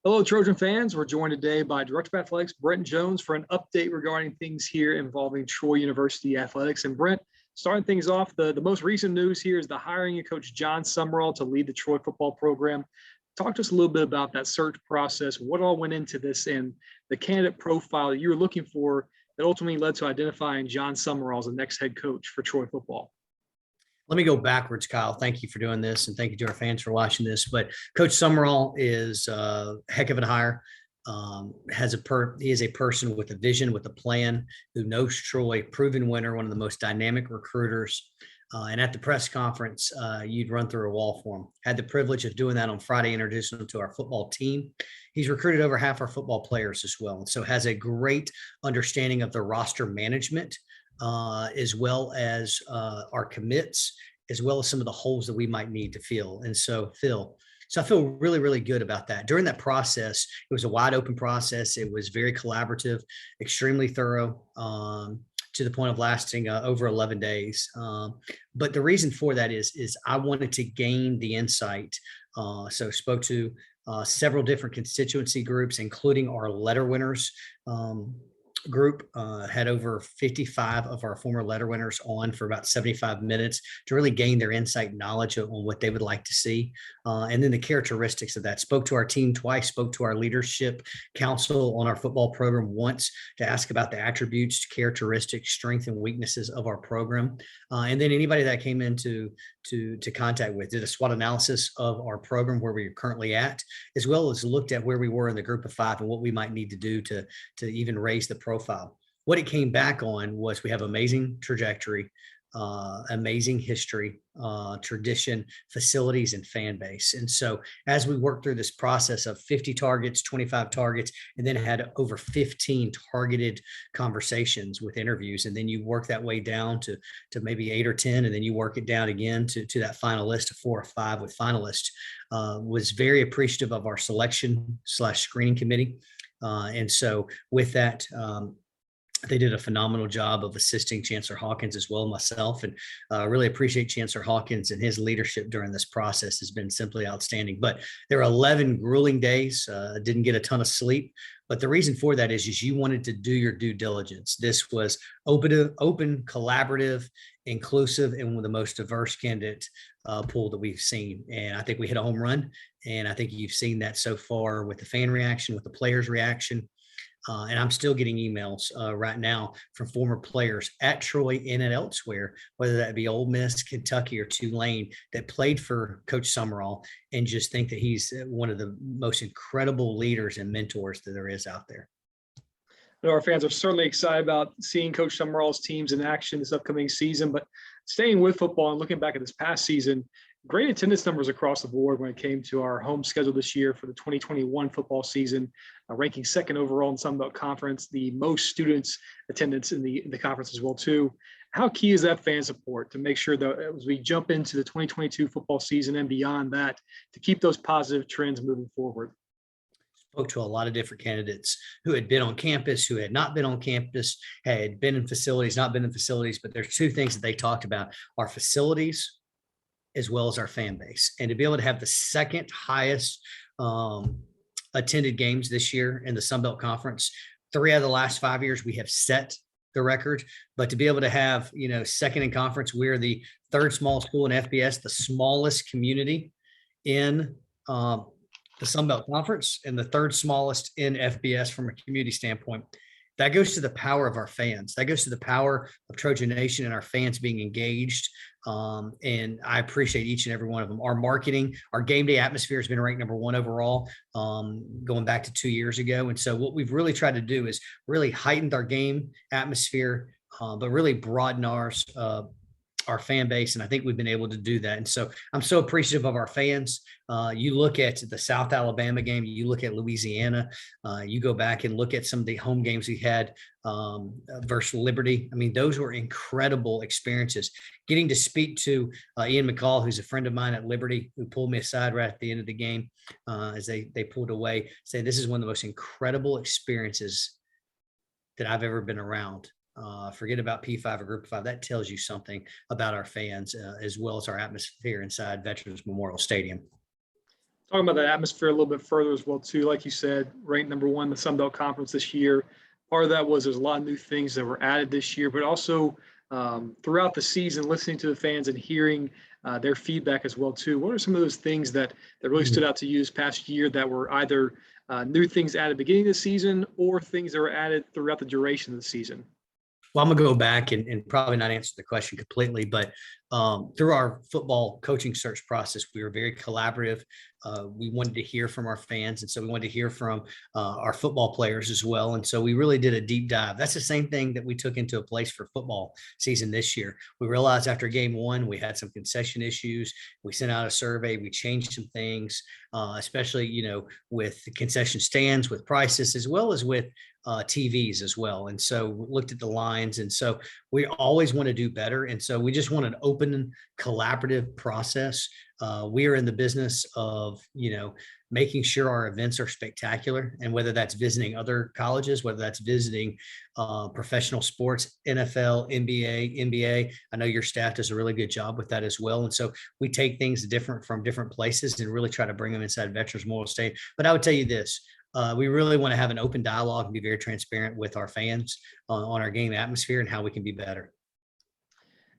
Hello, Trojan fans. We're joined today by Director of Athletics, Brent Jones, for an update regarding things here involving Troy University athletics. And Brent, starting things off, the most recent news here is the hiring of Coach John Summerall to lead the Troy football program. Talk to us a little bit about that search process, what all went into this, and the candidate profile that you were looking for that ultimately led to identifying John Summerall as the next head coach for Troy football. Let me go backwards, Kyle. Thank you for doing this, and thank you to our fans for watching this. But Coach Summerall is a heck of a hire. He is a person with a vision, with a plan, who knows Troy, proven winner, one of the most dynamic recruiters. And at the press conference, you'd run through a wall for him. Had the privilege of doing that on Friday, introducing him to our football team. He's recruited over half our football players as well, and so has a great understanding of the roster management, as well as our commits, as well as some of the holes that we might need to fill. And so I feel really, really good about that. During that process, it was a wide open process. It was very collaborative, extremely thorough, to the point of lasting over 11 days. But the reason for that is I wanted to gain the insight. So spoke to several different constituency groups, including our letter winners group. Had over 55 of our former letter winners on for about 75 minutes to really gain their insight and knowledge on what they would like to see. And then the characteristics of that. Spoke to our team twice, spoke to our leadership council on our football program once to ask about the attributes, characteristics, strengths, and weaknesses of our program. And then anybody that came into contact with did a SWOT analysis of our program, where we're currently at, as well as looked at where we were in the group of five and what we might need to do to even raise the profile. What it came back on was we have amazing trajectory, amazing history, tradition, facilities, and fan base. And so as we worked through this process of 50 targets, 25 targets, and then had over 15 targeted conversations with interviews, and then you work that way down to maybe 8 or 10, and then you work it down again to that final list of 4 or 5 with finalists, was very appreciative of our selection/screening committee. And so with that, they did a phenomenal job of assisting Chancellor Hawkins as well, myself, and really appreciate Chancellor Hawkins, and his leadership during this process has been simply outstanding. But there were 11 grueling days. Didn't get a ton of sleep. But the reason for that is you wanted to do your due diligence. This was open, collaborative, inclusive, and one of the most diverse candidate pool that we've seen. And I think we hit a home run. And I think you've seen that so far with the fan reaction, with the players' reaction. And I'm still getting emails right now from former players at Troy and at elsewhere, whether that be Ole Miss, Kentucky, or Tulane, that played for Coach Summerall, and just think that he's one of the most incredible leaders and mentors that there is out there. Our fans are certainly excited about seeing Coach Summerall's teams in action this upcoming season. But staying with football and looking back at this past season, great attendance numbers across the board when it came to our home schedule this year for the 2021 football season, ranking second overall in Sun Belt Conference, the most students attendance in the conference as well too. How key is that fan support to make sure that as we jump into the 2022 football season and beyond that, to keep those positive trends moving forward? Spoke to a lot of different candidates who had been on campus, who had not been on campus, had been in facilities, not been in facilities, but there's two things that they talked about: our facilities as well as our fan base. And to be able to have the second highest attended games this year in the Sun Belt Conference, 3 out of the last 5 years, we have set the record. But to be able to have, second in conference, we're the third smallest school in FBS, the smallest community in the Sun Belt Conference, and the third smallest in FBS from a community standpoint. That goes to the power of our fans. That goes to the power of Trojan Nation and our fans being engaged. And I appreciate each and every one of them. Our marketing, our game day atmosphere has been ranked number 1 overall, going back to 2 years ago. And so what we've really tried to do is really heighten our game atmosphere, but really broaden our fan base. And I think we've been able to do that. And so I'm so appreciative of our fans. You look at the South Alabama game, you look at Louisiana, you go back and look at some of the home games we had versus Liberty. I mean, those were incredible experiences. Getting to speak to Ian McCall, who's a friend of mine at Liberty, who pulled me aside right at the end of the game as they pulled away, saying this is one of the most incredible experiences that I've ever been around. Forget about P5 or Group of 5. That tells you something about our fans, as well as our atmosphere inside Veterans Memorial Stadium. Talking about the atmosphere a little bit further as well too, like you said, ranked number one in the Sun Belt Conference this year. Part of that was there's a lot of new things that were added this year, but also throughout the season, listening to the fans and hearing their feedback as well too. What are some of those things that really stood out to you this past year that were either new things added at the beginning of the season or things that were added throughout the duration of the season? Well, I'm gonna go back and probably not answer the question completely, but through our football coaching search process, we were very collaborative. We wanted to hear from our fans, and so we wanted to hear from our football players as well. And so we really did a deep dive. That's the same thing that we took into a place for football season this year. We realized after game one, we had some concession issues. We sent out a survey. We changed some things, especially with the concession stands, with prices, as well as with TVs as well. And so we looked at the lines. And so we always want to do better. And so we just want an open, collaborative process. We are in the business of, making sure our events are spectacular. And whether that's visiting other colleges, whether that's visiting professional sports, NFL, NBA, I know your staff does a really good job with that as well. And so we take things from different places and really try to bring them inside Veterans Memorial State. But I would tell you this, we really want to have an open dialogue and be very transparent with our fans on our game atmosphere and how we can be better.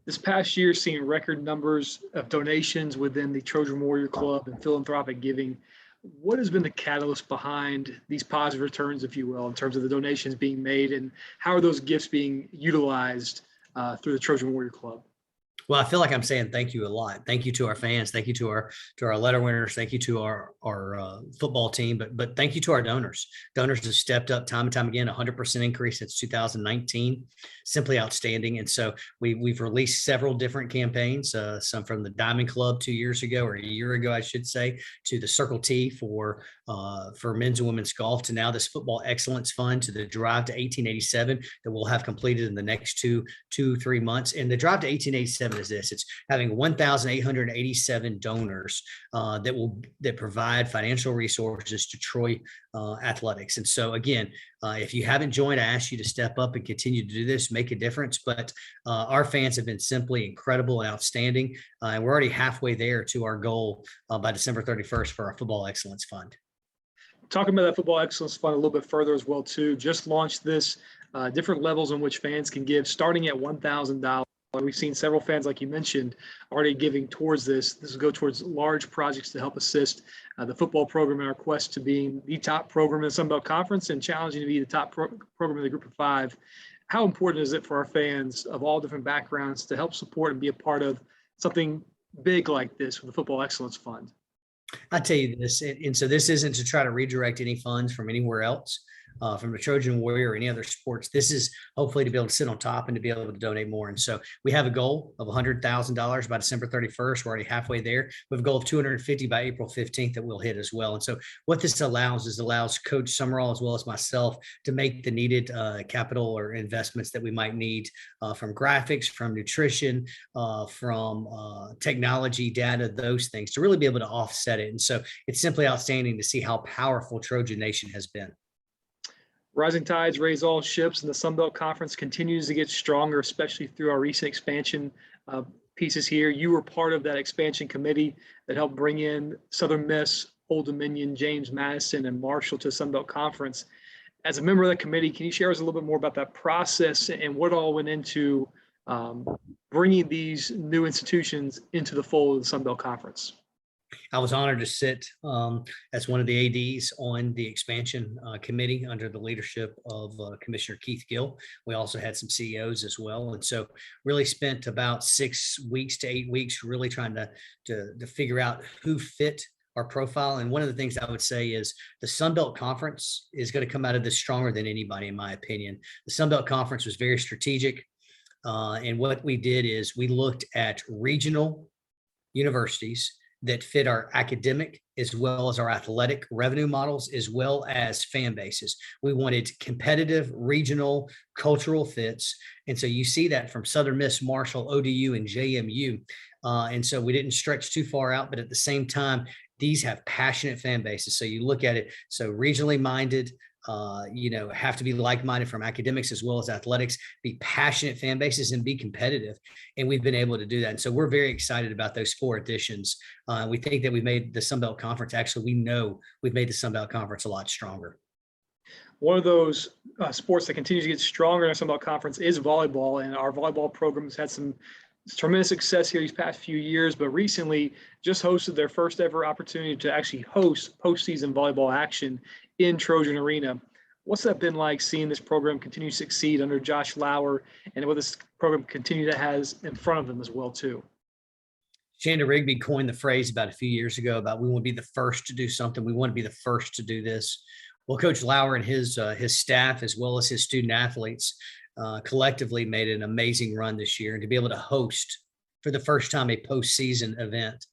This past year, seeing record numbers of donations within the Trojan Warrior Club and philanthropic giving, what has been the catalyst behind these positive returns, if you will, in terms of the donations being made, and how are those gifts being utilized through the Trojan Warrior Club? Well, I feel like I'm saying thank you a lot. Thank you to our fans. Thank you to our letter winners. Thank you to our football team. But thank you to our donors. Donors have stepped up time and time again. 100% increase since 2019. Simply outstanding. And so we've released several different campaigns. Some from the Diamond Club 2 years ago, or a year ago, I should say, to the Circle T for men's and women's golf, to now this Football Excellence Fund, to the Drive to 1887 that we'll have completed in the next 3 months. And the Drive to 1887 is this: it's having 1,887 donors that provide financial resources to Troy athletics. And so again, if you haven't joined, I ask you to step up and continue to do this, make a difference. But our fans have been simply incredible and outstanding. And we're already halfway there to our goal by December 31st for our Football Excellence Fund. Talking about that Football Excellence Fund a little bit further as well too, just launched this, different levels in which fans can give, starting at $1,000. We've seen several fans, like you mentioned, already giving towards this. This will go towards large projects to help assist the football program in our quest to being the top program in the Sun Belt Conference and challenging to be the top program in the Group of Five. How important is it for our fans of all different backgrounds to help support and be a part of something big like this with the Football Excellence Fund? I tell you this, and so this isn't to try to redirect any funds from anywhere else, from the Trojan Warrior or any other sports. This is hopefully to be able to sit on top and to be able to donate more. And so we have a goal of $100,000 by December 31st. We're already halfway there. We have a goal of $250 by April 15th that we'll hit as well. And so what this allows Coach Summerall as well as myself to make the needed capital or investments that we might need from graphics, from nutrition, from technology, data, those things, to really be able to offset it. And so it's simply outstanding to see how powerful Trojan Nation has been. Rising tides raise all ships, and the Sun Belt Conference continues to get stronger, especially through our recent expansion pieces here. You were part of that expansion committee that helped bring in Southern Miss, Old Dominion, James Madison, and Marshall to the Sun Belt Conference. As a member of that committee, can you share us a little bit more about that process and what all went into bringing these new institutions into the fold of the Sun Belt Conference? I was honored to sit as one of the ADs on the expansion committee under the leadership of Commissioner Keith Gill. We also had some CEOs as well. And so really spent about 6 weeks to 8 weeks really trying to figure out who fit our profile. And one of the things I would say is the Sun Belt Conference is going to come out of this stronger than anybody, in my opinion. The Sun Belt Conference was very strategic. And what we did is we looked at regional universities that fit our academic as well as our athletic revenue models, as well as fan bases. We wanted competitive, regional, cultural fits. And so you see that from Southern Miss, Marshall, ODU, and JMU. And so we didn't stretch too far out, but at the same time, these have passionate fan bases. So you look at it, so regionally minded, have to be like-minded from academics as well as athletics, be passionate fan bases, and be competitive. And we've been able to do that. And so we're very excited about those 4 additions. We think that we've made the Sun Belt Conference. Actually, we know we've made the Sun Belt Conference a lot stronger. One of those sports that continues to get stronger in our Sun Belt Conference is volleyball, and our volleyball program has had some tremendous success here these past few years, but recently just hosted their first ever opportunity to actually host postseason volleyball action in Trojan Arena. What's that been like, seeing this program continue to succeed under Josh Lauer, and what this program continue to has in front of them as well too? Shanda Rigby coined the phrase about a few years ago about we want to be the first to do something. We want to be the first to do this. Well, Coach Lauer and his staff, as well as his student athletes, collectively made an amazing run this year. And to be able to host for the first time a postseason event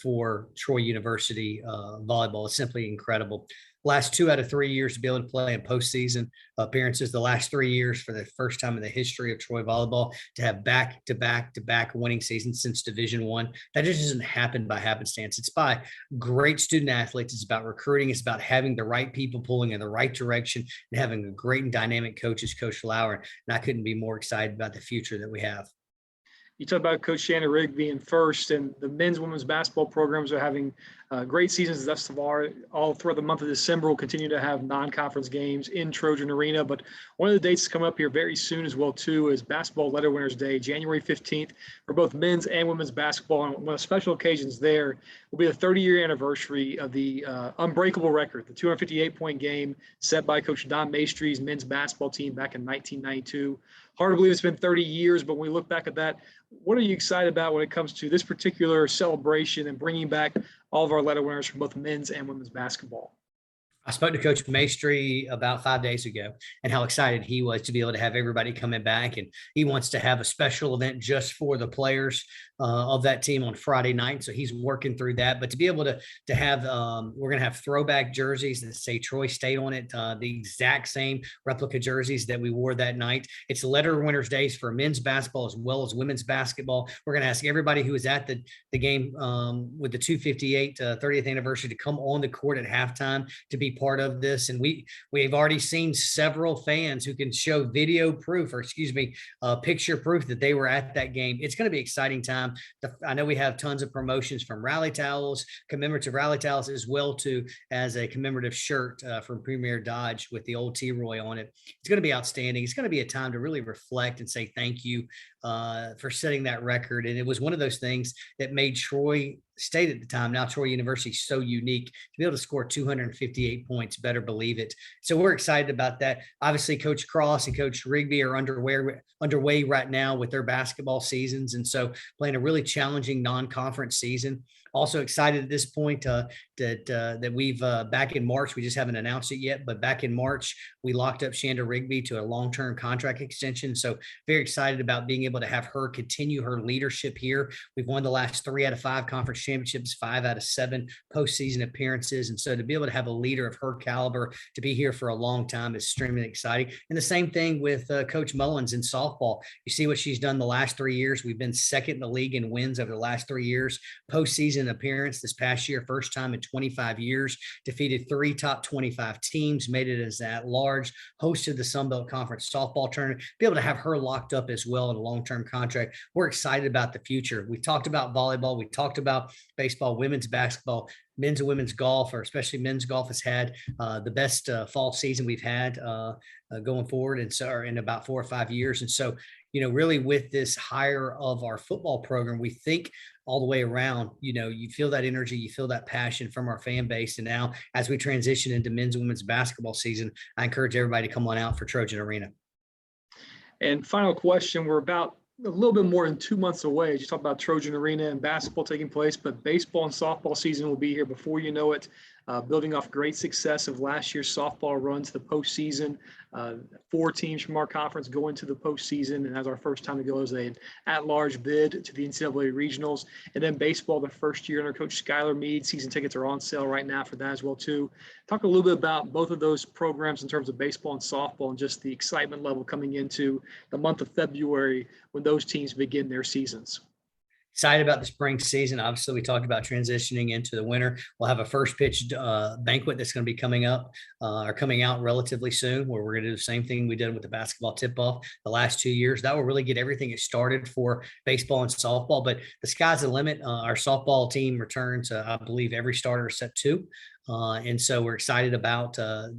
for Troy University volleyball is simply incredible. Last 2 out of 3 years to be able to play in postseason appearances, the last 3 years for the first time in the history of Troy volleyball to have back-to-back winning seasons since Division I. That just doesn't happen by happenstance. It's by great student athletes. It's about recruiting. It's about having the right people pulling in the right direction and having a great and dynamic coach as Coach Lauer. And I couldn't be more excited about the future that we have. You talk about Coach Shanda Rigby being first, and the men's, women's basketball programs are having great seasons thus far. All throughout the month of December, we'll continue to have non-conference games in Trojan Arena. But one of the dates coming up here very soon as well too is Basketball Letter Winners Day, January 15th, for both men's and women's basketball. And one of the special occasions there will be the 30-year anniversary of the unbreakable record, the 258-point game set by Coach Don Maestry's men's basketball team back in 1992. Hard to believe it's been 30 years, but when we look back at that, what are you excited about when it comes to this particular celebration and bringing back all of our letter winners from both men's and women's basketball? I spoke to Coach Maestri about 5 days ago and how excited he was to be able to have everybody coming back. And he wants to have a special event just for the players of that team on Friday night. So he's working through that. But to be able to have, we're going to have throwback jerseys that say Troy State on it, the exact same replica jerseys that we wore that night. It's letter winners days for men's basketball as well as women's basketball. We're going to ask everybody who was at the game with the 258 30th anniversary to come on the court at halftime to be part of this. And we've already seen several fans who can show video proof, or picture proof that they were at that game. It's going to be an exciting time. I know we have tons of promotions from rally towels, commemorative rally towels, as well too as a commemorative shirt from Premier Dodge with the old T-Roy on it. It's going to be outstanding. It's going to be a time to really reflect and say thank you for setting that record. And it was one of those things that made Troy State at the time, now Troy University, so unique to be able to score 258 points. Better believe it. So we're excited about that. Obviously, Coach Cross and Coach Rigby are underway right now with their basketball seasons, and so playing a really challenging non-conference season. Also excited at this point that we've back in March, we just haven't announced it yet, but back in March, we locked up Shanda Rigby to a long-term contract extension. So very excited about being able to have her continue her leadership here. We've won the last 3 out of 5 conference championships, 5 out of 7 postseason appearances. And so to be able to have a leader of her caliber to be here for a long time is extremely exciting. And the same thing with Coach Mullins in softball. You see what she's done the last 3 years. We've been second in the league in wins over the last 3 years. Postseason appearance this past year, first time in 25 years, defeated 3 top 25 teams, made it as at large, hosted the Sun Belt Conference softball tournament, be able to have her locked up as well in a long-term contract. We're excited about the future. We talked about volleyball. We talked about baseball, women's basketball, men's and women's golf, or especially men's golf has had the best fall season we've had going forward. And so in about 4 or 5 years. And so, really with this hire of our football program, we think all the way around, you feel that energy, you feel that passion from our fan base. And now as we transition into men's and women's basketball season, I encourage everybody to come on out for Trojan Arena. And final question, we're about a little bit more than 2 months away. You talk about Trojan Arena and basketball taking place, but baseball and softball season will be here before you know it. Building off great success of last year's softball run to the postseason. 4 teams from our conference go into the postseason, and that's our first time to go as an at-large bid to the NCAA regionals. And then baseball, the first year under Coach Skylar Meade. Season tickets are on sale right now for that as well too. Talk a little bit about both of those programs in terms of baseball and softball, and just the excitement level coming into the month of February when those teams begin their seasons. Excited about the spring season. Obviously, we talked about transitioning into the winter. We'll have a first pitch banquet that's going to be coming up or coming out relatively soon, where we're going to do the same thing we did with the basketball tip-off the last 2 years. That will really get everything started for baseball and softball. But the sky's the limit. Our softball team returns, I believe, every starter set 2. And so we're excited about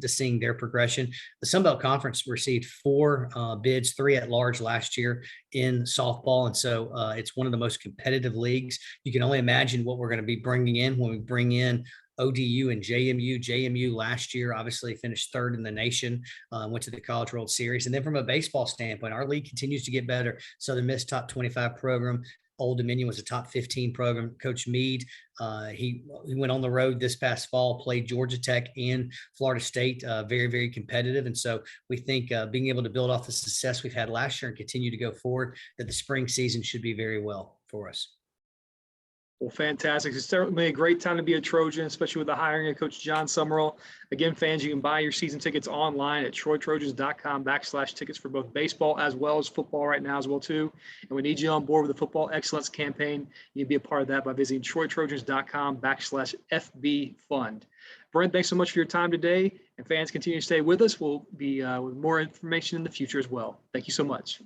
seeing their progression. The Sun Belt Conference received 4 bids, 3 at large last year in softball. And so it's one of the most competitive leagues. You can only imagine what we're going to be bringing in when we bring in ODU and JMU. JMU last year obviously finished 3rd in the nation, went to the College World Series. And then from a baseball standpoint, our league continues to get better. Southern Miss top 25 program. Old Dominion was a top 15 program. Coach Meade, he went on the road this past fall, played Georgia Tech and Florida State, very, very competitive. And so we think being able to build off the success we've had last year and continue to go forward, that the spring season should be very well for us. Well, fantastic. It's certainly a great time to be a Trojan, especially with the hiring of Coach John Summerall. Again, fans, you can buy your season tickets online at troytrojans.com/tickets for both baseball as well as football right now as well, too. And we need you on board with the Football Excellence campaign. You can be a part of that by visiting troytrojans.com/FB Fund. Brent, thanks so much for your time today. And fans, continue to stay with us. We'll be with more information in the future as well. Thank you so much.